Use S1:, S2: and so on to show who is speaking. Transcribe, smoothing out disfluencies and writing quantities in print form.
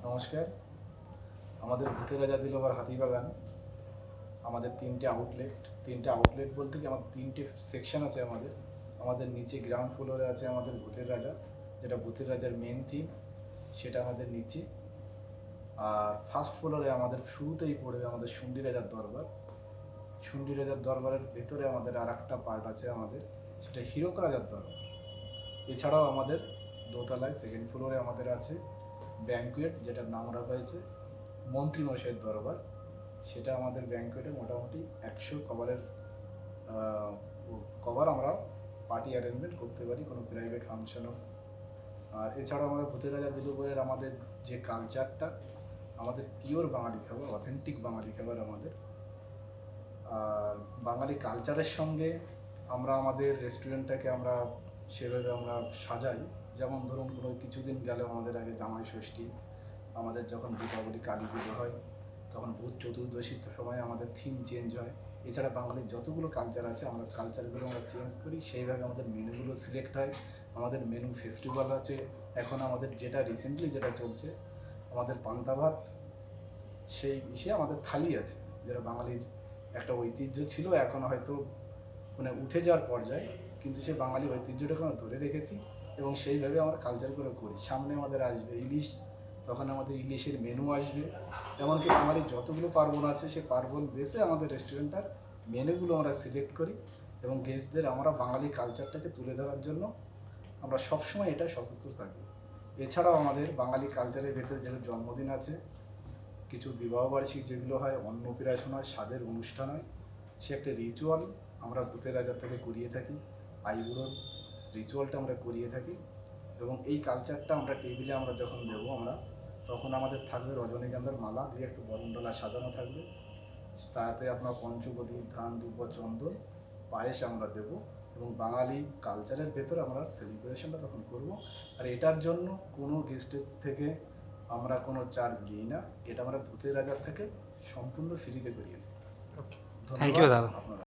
S1: নমস্কার। আমাদের ভূতের রাজা দিলবার হাতিবাগান আমাদের তিনটে আউটলেট বলতে কি আমার তিনটে সেকশন আছে। আমাদের নিচে গ্রাউন্ড ফ্লোরে আছে আমাদের ভূতের রাজা, যেটা ভূতের রাজার মেন থিম, সেটা আমাদের নিচে। আর ফার্স্ট ফ্লোরে আমাদের শুরুতেই পড়বে আমাদের শুন্ডি রাজার দরবার। শুন্ডি রাজার দরবারের ভেতরে আমাদের আর একটা পার্ট আছে আমাদের, সেটা হীরক রাজার দরবার। এছাড়াও আমাদের দোতলায় সেকেন্ড ফ্লোরে আমাদের আছে ব্যাঙ্কুয়েট, যেটার নাম রাখা হয়েছে মন্ত্রীমশাইয়ের দরবার। সেটা আমাদের ব্যাঙ্কুয়েটে মোটামুটি 100 কভার আমরা পার্টি অ্যারেঞ্জমেন্ট করতে পারি, কোনো প্রাইভেট ফাংশনও। আর এছাড়াও আমাদের ভূতের রাজা দিলুপুরের আমাদের যে কালচারটা, আমাদের পিওর বাঙালি খাবার, অথেন্টিক বাঙালি খাবার আমাদের। আর বাঙালি কালচারের সঙ্গে আমরা আমাদের রেস্টুরেন্টটাকে সেভাবে আমরা সাজাই। যেমন ধরুন, কোনো কিছুদিন গেলেও আমাদের আগে জামাই ষষ্ঠী, আমাদের যখন দীপাবলি, কালী পুজো হয়, তখন ভূত চতুর্দশীর সময় আমাদের থিম চেঞ্জ হয়। এছাড়া বাঙালির যতগুলো কালচার আছে, আমরা কালচারগুলো আমরা চেঞ্জ করি, সেইভাবে আমাদের মেনুগুলো সিলেক্ট হয়। আমাদের মেনু ফেস্টিভ্যাল আছে। এখন আমাদের যেটা রিসেন্টলি যেটা চলছে, আমাদের পান্তা ভাত, সেই বিষয়ে আমাদের থালি আছে, যেটা বাঙালির একটা ঐতিহ্য ছিল, এখন হয়তো উঠে যাওয়ার পর্যায়ে, কিন্তু সেই বাঙালি ঐতিহ্যটাকে আমরা ধরে রেখেছি এবং সেইভাবে আমরা কালচারগুলো করি। সামনে আমাদের আসবে ইলিশ, তখন আমাদের ইলিশের মেনু আসবে। এমনকি বাঙালির যতগুলো পার্বণ আছে, সেই পার্বণ বেসে আমাদের রেস্টুরেন্টটার মেনুগুলো আমরা সিলেক্ট করি এবং গেস্টদের আমরা বাঙালি কালচারটাকে তুলে ধরার জন্য আমরা সবসময় এটা সচেষ্ট থাকি। এছাড়াও আমাদের বাঙালি কালচারের ভেতরে যেগুলো জন্মদিন আছে, কিছু বিবাহবার্ষিকী যেগুলো হয়, অন্নপ্রাশন হয়, স্বাদের অনুষ্ঠান হয়, সে একটা রিচুয়াল আমরা ভূতের রাজার থেকে করিয়ে থাকি। আইবুড়োর রিচুয়ালটা আমরা করিয়ে থাকি এবং এই কালচারটা আমরা টেবিলে আমরা যখন দেবো তখন আমাদের থাকবে রজনীগন্ধার মালা দিয়ে একটু বরণডালা সাজানো থাকবে। তাতে আপনার পঞ্চবদী, ধান, দুব্ব, চন্দন, পায়েস আমরা দেবো এবং বাঙালি কালচারের ভেতরে আমরা সেলিব্রেশনটা তখন করব। আর এটার জন্য কোনো গেস্টের থেকে আমরা কোনো চার্জ দিই না, এটা আমরা ভূতের রাজার থেকে সম্পূর্ণ ফ্রিতে করিয়ে দিই।
S2: থ্যাংক ইউ দাদা।
S1: আপনারা